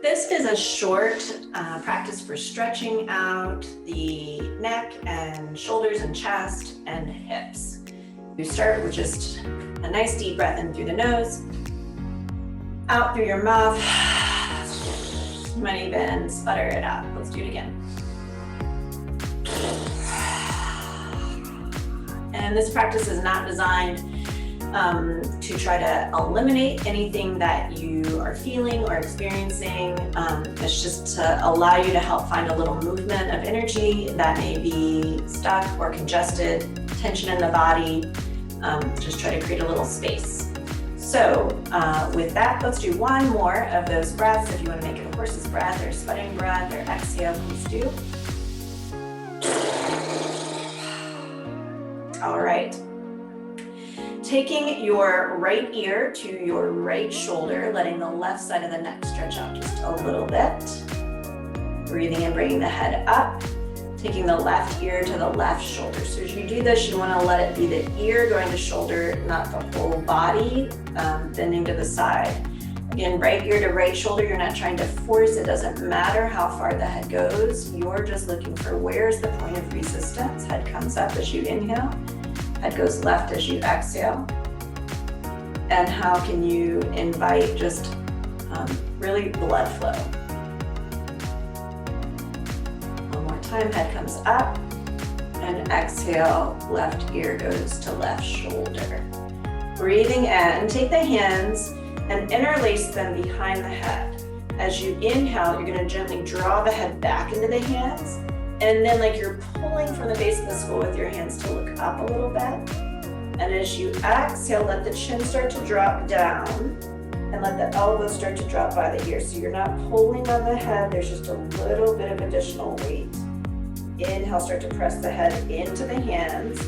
This is a short practice for stretching out the neck and shoulders and chest and hips. You start with just a nice deep breath in through the nose, out through your mouth. You might even sputter it out. Let's do it again. And this practice is not designed to try to eliminate anything that you are feeling or experiencing. It's just to allow you to help find a little movement of energy that may be stuck or congested, tension in the body. Just try to create a little space. So with that, let's do one more of those breaths. If you want to make it a horse's breath or sputtering breath or exhale, please do. All right. Taking your right ear to your right shoulder, letting the left side of the neck stretch out just a little bit. Breathing and bringing the head up. Taking the left ear to the left shoulder. So as you do this, you want to let it be the ear going to shoulder, not the whole body, bending to the side. Again, right ear to right shoulder, you're not trying to force. It doesn't matter how far the head goes. You're just looking for where's the point of resistance. Head comes up as you inhale. Head goes left as you exhale. And how can you invite just really blood flow? One more time, head comes up and exhale, left ear goes to left shoulder. Breathing in, take the hands and interlace them behind the head. As you inhale, you're going to gently draw the head back into the hands. And then like you're pulling from the base of the skull with your hands to look up a little bit. And as you exhale, let the chin start to drop down and let the elbows start to drop by the ear. So you're not pulling on the head, there's just a little bit of additional weight. Inhale, start to press the head into the hands,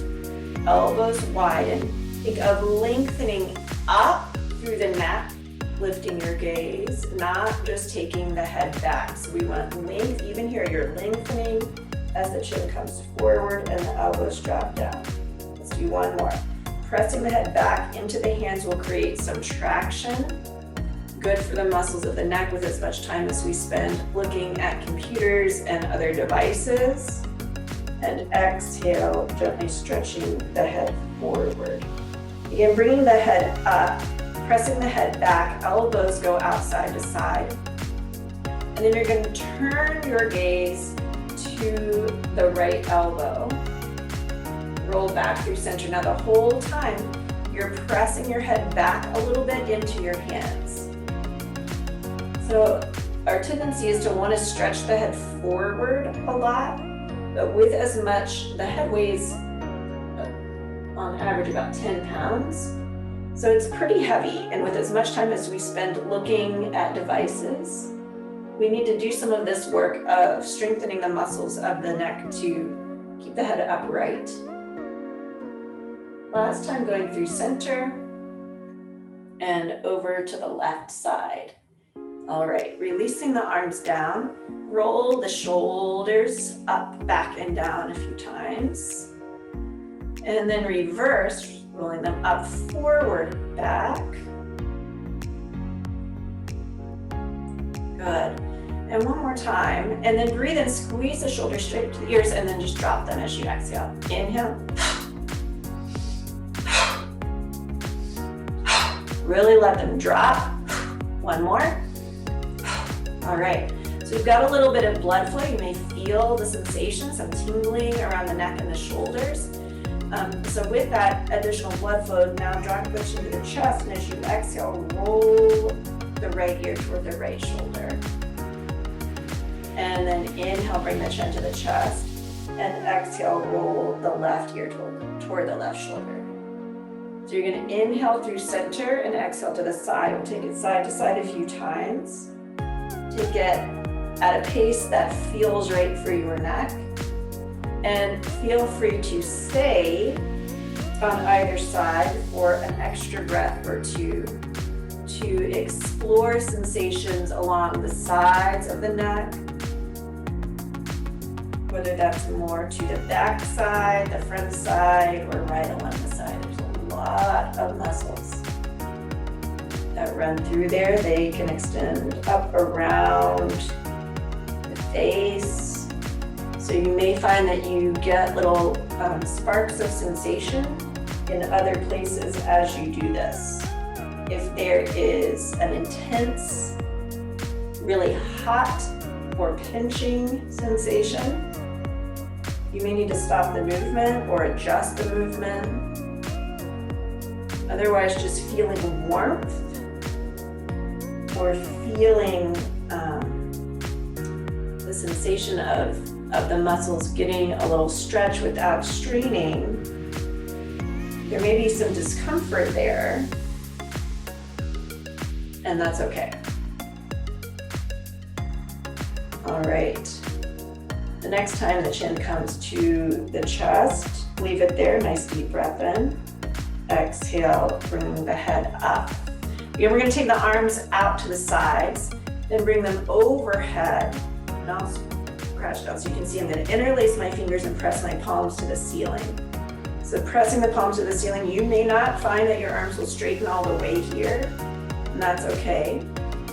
elbows widen. Think of lengthening up through the neck, lifting your gaze, not just taking the head back. So we want length, even here, you're lengthening as the chin comes forward and the elbows drop down. Let's do one more. Pressing the head back into the hands will create some traction. Good for the muscles of the neck with as much time as we spend looking at computers and other devices. And exhale, gently stretching the head forward. Again, bringing the head up. Pressing the head back, elbows go outside to side. And then you're going to turn your gaze to the right elbow. Roll back through center. Now the whole time, you're pressing your head back a little bit into your hands. So our tendency is to want to stretch the head forward a lot, but with as much, the head weighs on average about 10 pounds. So it's pretty heavy, and with as much time as we spend looking at devices, we need to do some of this work of strengthening the muscles of the neck to keep the head upright. Last time, going through center and over to the left side. All right, releasing the arms down, roll the shoulders up, back, and down a few times. And then reverse, rolling them up, forward, back. Good. And one more time. And then breathe and squeeze the shoulders straight to the ears and then just drop them as you exhale. Inhale. Really let them drop. One more. All right. So we've got a little bit of blood flow. You may feel the sensation, some tingling around the neck and the shoulders. So with that additional blood flow, now draw your chin to the chest, and as you exhale, roll the right ear toward the right shoulder. And then inhale, bring the chin to the chest, and exhale, roll the left ear toward the left shoulder. So you're going to inhale through center and exhale to the side. We'll take it side to side a few times. Take it at a pace that feels right for your neck. And feel free to stay on either side for an extra breath or two to explore sensations along the sides of the neck, whether that's more to the back side, the front side, or right along the side. There's a lot of muscles that run through there. They can extend up around the face. So you may find that you get little sparks of sensation in other places as you do this. If there is an intense, really hot or pinching sensation, you may need to stop the movement or adjust the movement. Otherwise, just feeling warmth or feeling the sensation of the muscles getting a little stretch without straining. There may be some discomfort there, and that's okay. All right. The next time the chin comes to the chest, leave it there, nice deep breath in. Exhale, bring the head up. Again, we're gonna take the arms out to the sides, then bring them overhead. And I'll crouch down so you can see I'm gonna interlace my fingers and press my palms to the ceiling. So pressing the palms to the ceiling, you may not find that your arms will straighten all the way here, and that's okay.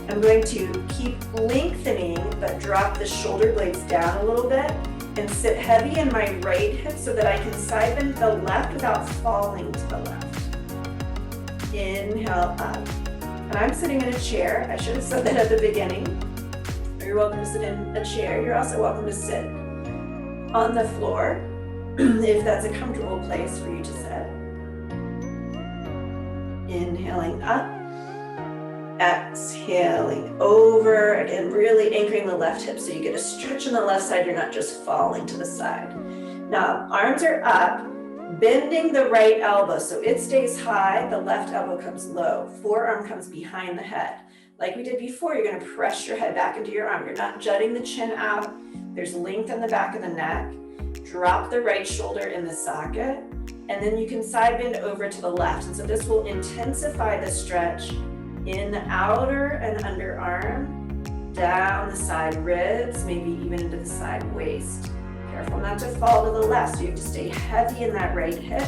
I'm going to keep lengthening, but drop the shoulder blades down a little bit and sit heavy in my right hip so that I can side bend the left without falling to the left. Inhale up. And I'm sitting in a chair. I should have said that at the beginning. You're welcome to sit in a chair. You're also welcome to sit on the floor if that's a comfortable place for you to sit. Inhaling up. Exhaling over, again, really anchoring the left hip so you get a stretch on the left side, you're not just falling to the side. Now, arms are up, bending the right elbow, so it stays high, the left elbow comes low, forearm comes behind the head. Like we did before, you're gonna press your head back into your arm. You're not jutting the chin out, there's length in the back of the neck. Drop the right shoulder in the socket, and then you can side bend over to the left. And so this will intensify the stretch in the outer and underarm, down the side ribs, maybe even into the side waist. Careful not to fall to the left, so you have to stay heavy in that right hip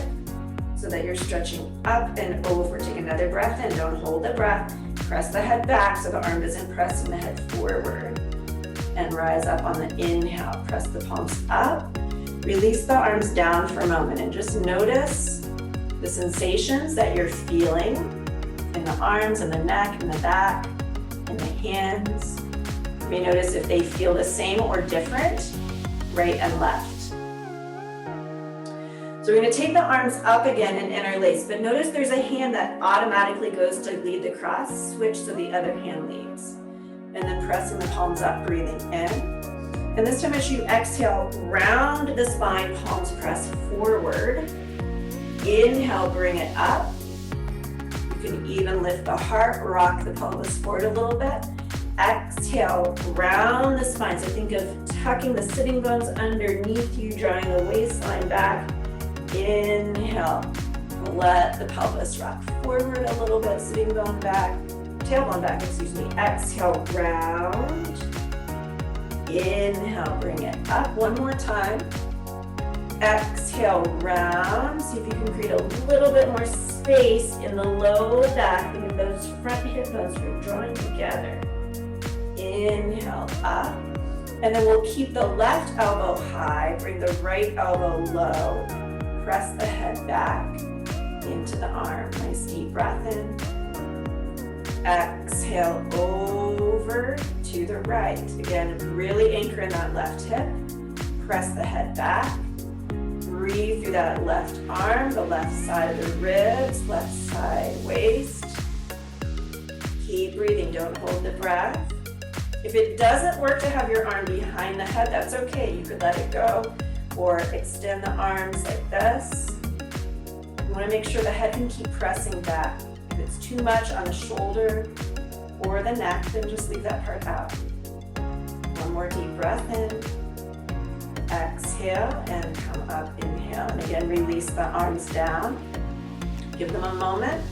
so that you're stretching up and over. Take another breath in, don't hold the breath. Press the head back so the arm isn't pressing the head forward. And rise up on the inhale, press the palms up. Release the arms down for a moment and just notice the sensations that you're feeling in the arms and the neck and the back and the hands. You may notice if they feel the same or different, right and left. So we're going to take the arms up again and interlace, but notice there's a hand that automatically goes to lead the cross, switch so the other hand leads. And then pressing the palms up, breathing in. And this time as you exhale, round the spine, palms press forward. Inhale, bring it up. You can even lift the heart, rock the pelvis forward a little bit. Exhale, round the spine. So think of tucking the sitting bones underneath you, drawing the waistline back. Inhale, let the pelvis rock forward a little bit, sitting bone back, tailbone back, excuse me. Exhale, round. Inhale, bring it up one more time. Exhale, round. See if you can create a little bit more space in the low back. Think of those front hip bones for drawing together. Inhale, up. And then we'll keep the left elbow high, bring the right elbow low. Press the head back into the arm. Nice deep breath in. Exhale, over to the right. Again, really anchor in that left hip. Press the head back. Breathe through that left arm, the left side of the ribs, left side waist. Keep breathing, don't hold the breath. If it doesn't work to have your arm behind the head, that's okay. You could let it go or extend the arms like this. You want to make sure the head can keep pressing back. If it's too much on the shoulder or the neck, then just leave that part out. One more deep breath in. Exhale and come up, inhale. And again, release the arms down. Give them a moment.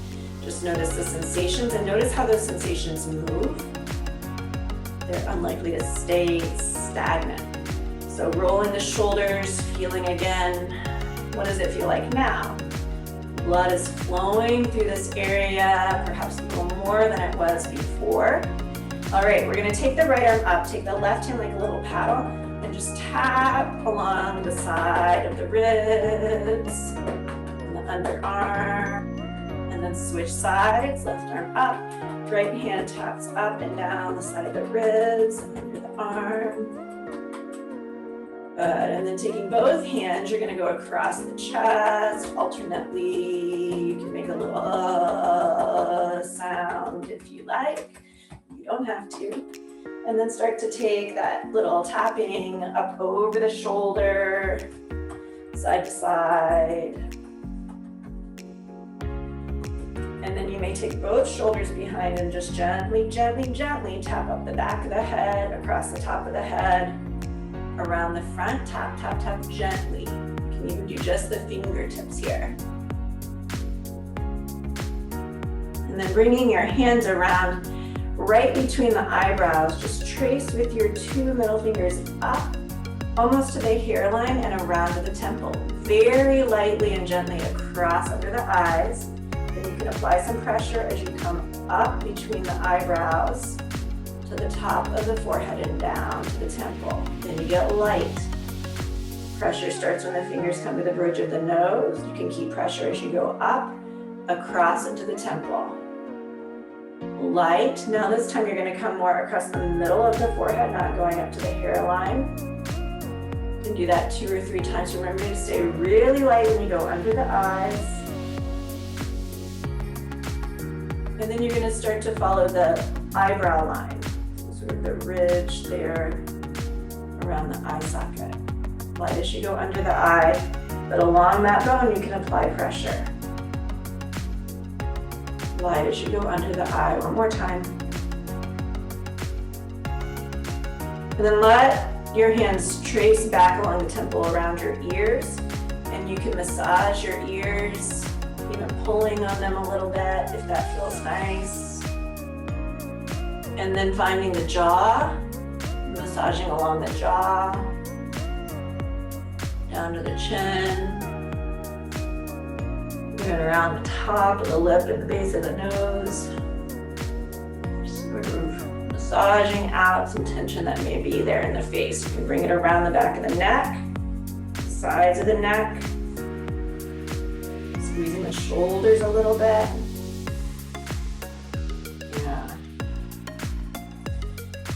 Just notice the sensations and notice how those sensations move. They're unlikely to stay stagnant. So rolling the shoulders, feeling again. What does it feel like now? Blood is flowing through this area, perhaps a little more than it was before. All right, we're gonna take the right arm up, take the left hand like a little paddle, and just tap along the side of the ribs, and the underarm, and then switch sides, left arm up, right hand taps up and down the side of the ribs, and under the arm. Good, and then taking both hands, you're gonna go across the chest, alternately. You can make a little sound if you like. You don't have to. And then start to take that little tapping up over the shoulder, side to side. And then you may take both shoulders behind and just gently, gently, gently tap up the back of the head, across the top of the head, around the front, tap, tap, tap gently. You can even do just the fingertips here. And then bringing your hands around right between the eyebrows, just trace with your 2 middle fingers up, almost to the hairline and around to the temple. Very lightly and gently across under the eyes. Then you can apply some pressure as you come up between the eyebrows to the top of the forehead and down to the temple. Then you get light. Pressure starts when the fingers come to the bridge of the nose. You can keep pressure as you go up, across into the temple. Light. Now this time you're going to come more across the middle of the forehead, not going up to the hairline. You can do that 2 or 3 times. Remember to stay really light when you go under the eyes. And then you're going to start to follow the eyebrow line. Sort of the ridge there around the eye socket. Light as you go under the eye, but along that bone you can apply pressure. Light as you go under the eye. One more time. And then let your hands trace back along the temple around your ears, and you can massage your ears, even pulling on them a little bit if that feels nice. And then finding the jaw, massaging along the jaw, down to the chin, moving around the top of the lip and the base of the nose. Sort of massaging out some tension that may be there in the face. You can bring it around the back of the neck, sides of the neck, squeezing the shoulders a little bit.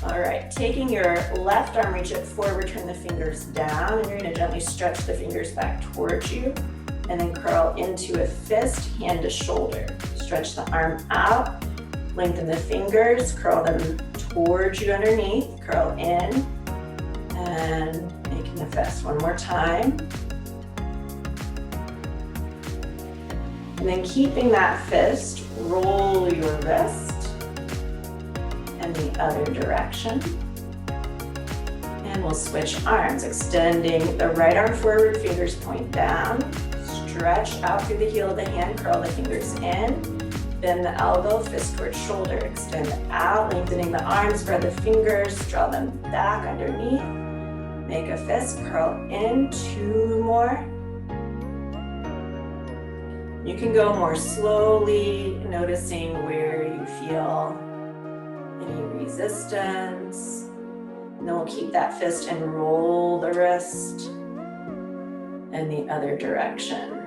All right, taking your left arm, reach it forward, turn the fingers down, and you're gonna gently stretch the fingers back towards you, and then curl into a fist, hand to shoulder. Stretch the arm out, lengthen the fingers, curl them towards you underneath, curl in, and making a fist. One more time. And then keeping that fist, roll your wrist and the other direction. And we'll switch arms, extending the right arm forward, fingers point down, stretch out through the heel of the hand, curl the fingers in, bend the elbow, fist towards shoulder, extend out, lengthening the arms, spread the fingers, draw them back underneath, make a fist, curl in, 2 more. You can go more slowly, noticing where you feel any resistance. And then we'll keep that fist and roll the wrist in the other direction.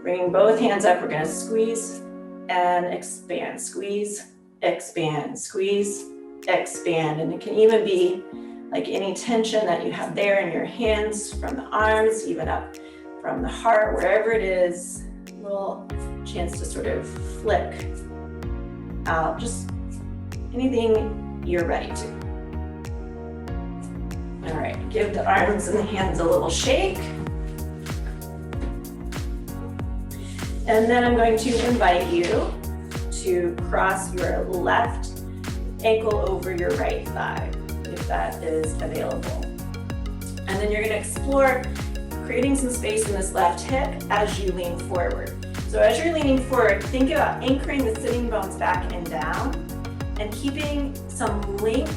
Bringing both hands up, we're going to squeeze and expand. Squeeze, expand, squeeze, expand. And it can even be like any tension that you have there in your hands, from the arms, even up from the heart, wherever it is, a little chance to sort of flick out, just anything you're ready to. All right, give the arms and the hands a little shake. And then I'm going to invite you to cross your left ankle over your right thigh, if that is available. And then you're going to explore creating some space in this left hip as you lean forward. So as you're leaning forward, think about anchoring the sitting bones back and down and keeping some length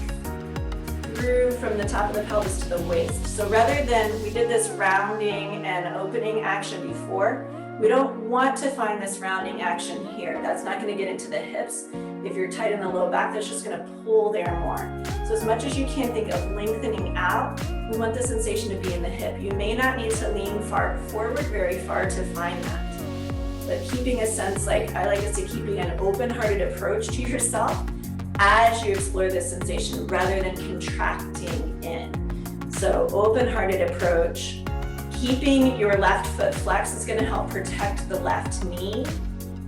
through from the top of the pelvis to the waist. So rather than, we did this rounding and opening action before, We don't want to find this rounding action here. That's not going to get into the hips. If you're tight in the low back, that's just going to pull there more. So as much as you can, think of lengthening out. We want the sensation to be in the hip. You may not need to lean forward very far to find that. But keeping a sense, like I like us to keeping an open-hearted approach to yourself as you explore this sensation rather than contracting in. So open-hearted approach. Keeping your left foot flexed is going to help protect the left knee.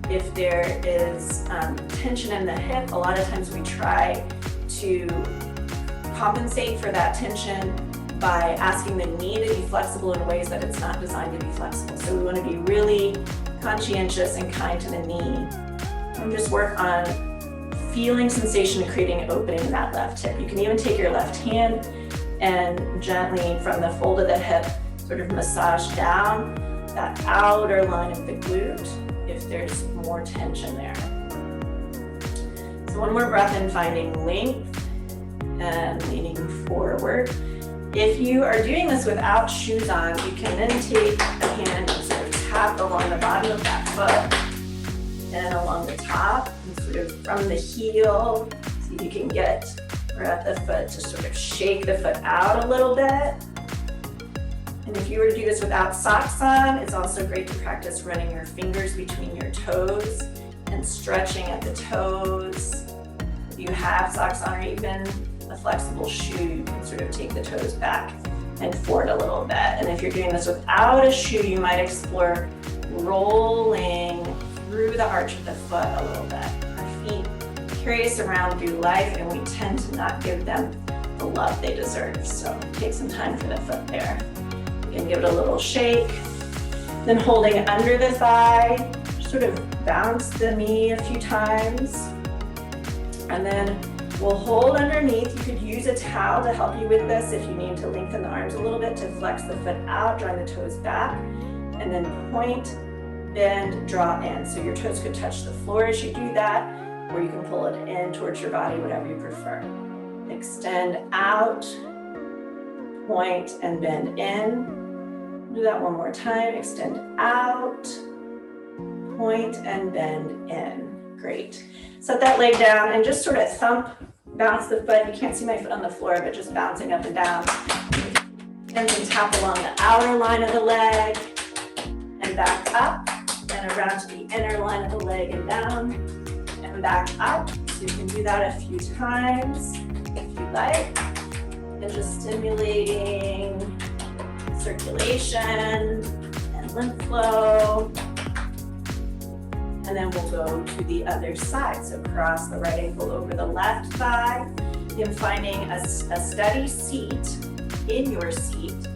If there is tension in the hip, a lot of times we try to compensate for that tension by asking the knee to be flexible in ways that it's not designed to be flexible. So we want to be really conscientious and kind to the knee. And just work on feeling sensation and creating an opening in that left hip. You can even take your left hand and gently from the fold of the hip sort of massage down that outer line of the glute if there's more tension there. So one more breath in, finding length and leaning forward. If you are doing this without shoes on, you can then take a hand and sort of tap along the bottom of that foot and along the top and sort of from the heel, so you can get or at the foot to sort of shake the foot out a little bit. And if you were to do this without socks on, it's also great to practice running your fingers between your toes and stretching at the toes. If you have socks on or even a flexible shoe, you can sort of take the toes back and forward a little bit. And if you're doing this without a shoe, you might explore rolling through the arch of the foot a little bit. Our feet carry us around through life and we tend to not give them the love they deserve. So take some time for the foot there. You can give it a little shake. Then holding under the thigh, sort of bounce the knee a few times. And then we'll hold underneath. You could use a towel to help you with this if you need to lengthen the arms a little bit to flex the foot out, drawing the toes back. And then point, bend, draw in. So your toes could touch the floor as you do that, or you can pull it in towards your body, whatever you prefer. Extend out, point and bend in. Do that one more time. Extend out, point and bend in. Great. Set that leg down and just sort of bounce the foot. You can't see my foot on the floor, but just bouncing up and down. And then tap along the outer line of the leg and back up and around to the inner line of the leg and down and back up. So you can do that a few times if you like. And just stimulating circulation and lymph flow. And then we'll go to the other side. So cross the right ankle over the left thigh. And finding a steady seat in your seat.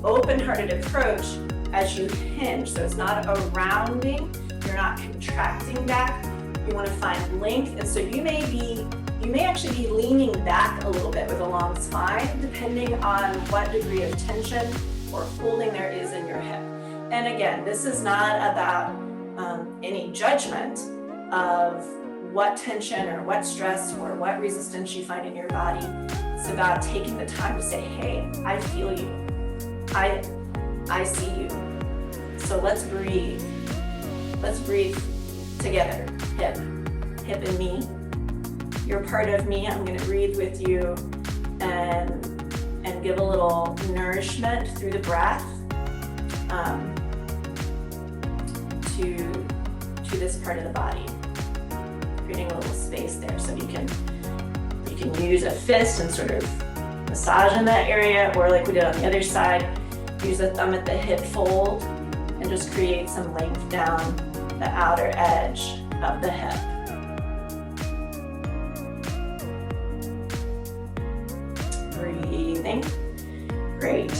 Open-hearted approach as you hinge. So it's not a rounding. You're not contracting back. You want to find length. And so you may actually be leaning back a little bit with a long spine, depending on what degree of tension or holding there is in your hip. And again, this is not about any judgment of what tension or what stress or what resistance you find in your body. It's about taking the time to say, hey, I feel you. I see you. So let's breathe. Let's breathe together. Hip and me. You're part of me. I'm going to breathe with you and give a little nourishment through the breath to this part of the body, creating a little space there. So you can use a fist and sort of massage in that area, or like we did on the other side, use a thumb at the hip fold and just create some length down the outer edge of the hip. Breathing. Great.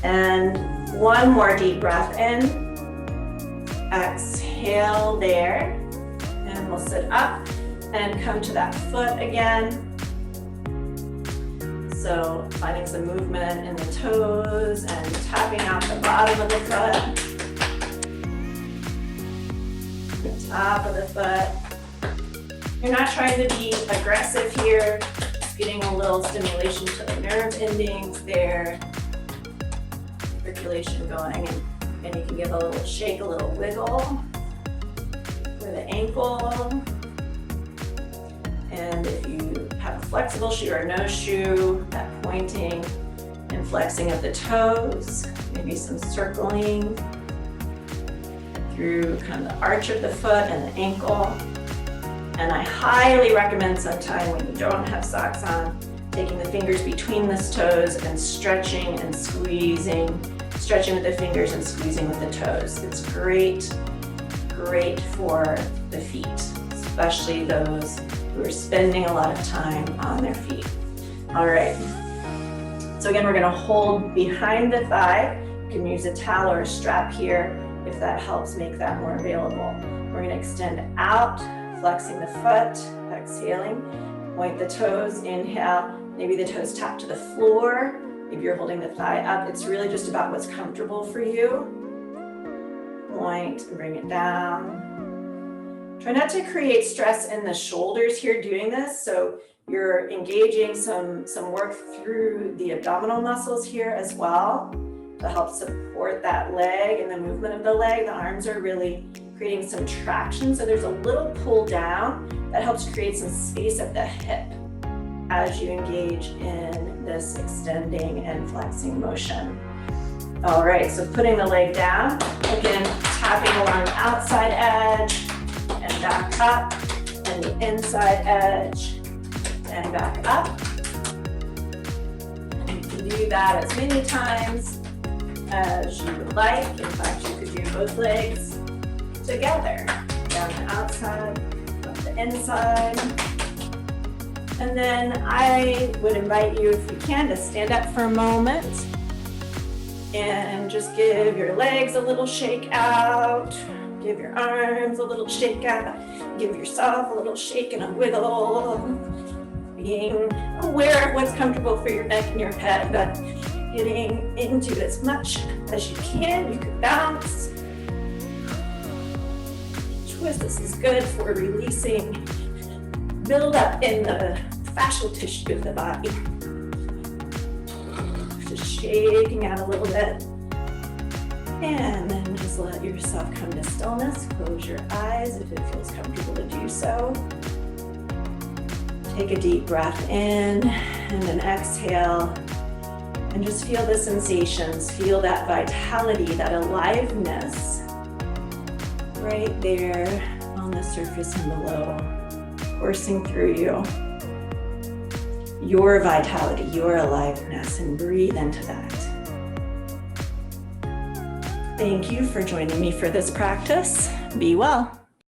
And one more deep breath in. Exhale there. And we'll sit up and come to that foot again. So finding some movement in the toes and tapping out the bottom of the foot. The top of the foot. You're not trying to be aggressive here. Getting a little stimulation to the nerve endings there, circulation going, and And you can give a little shake, a little wiggle for the ankle. And if you have a flexible shoe or no shoe, that pointing and flexing of the toes, maybe some circling through kind of the arch of the foot and the ankle. And I highly recommend sometime when you don't have socks on, taking the fingers between the toes and stretching and squeezing, stretching with the fingers and squeezing with the toes. It's great, great for the feet, especially those who are spending a lot of time on their feet. All right. So again, we're gonna hold behind the thigh. You can use a towel or a strap here if that helps make that more available. We're gonna extend out, flexing the foot, exhaling, point the toes, inhale, maybe the toes tap to the floor, maybe you're holding the thigh up. It's really just about what's comfortable for you. Point and bring it down. Try not to create stress in the shoulders here doing this, so you're engaging some work through the abdominal muscles here as well to help support that leg and the movement of the leg. The arms are really creating some traction, so there's a little pull down that helps create some space at the hip as you engage in this extending and flexing motion. All right, so putting the leg down, again, tapping along the outside edge and back up, and the inside edge and back up. And you can do that as many times as you would like. In fact, you could do both legs together, down the outside, up the inside. And then I would invite you, if you can, to stand up for a moment and just give your legs a little shake out, give your arms a little shake out, give yourself a little shake and a wiggle, being aware of what's comfortable for your neck and your head, but getting into as much as you can. You can bounce, twist. This is good for releasing build up in the fascial tissue of the body. Just shaking out a little bit. And then just let yourself come to stillness. Close your eyes if it feels comfortable to do so. Take a deep breath in and then exhale. And just feel the sensations. Feel that vitality, that aliveness right there on the surface and below, coursing through you. Your vitality, your aliveness, and breathe into that. Thank you for joining me for this practice. Be well.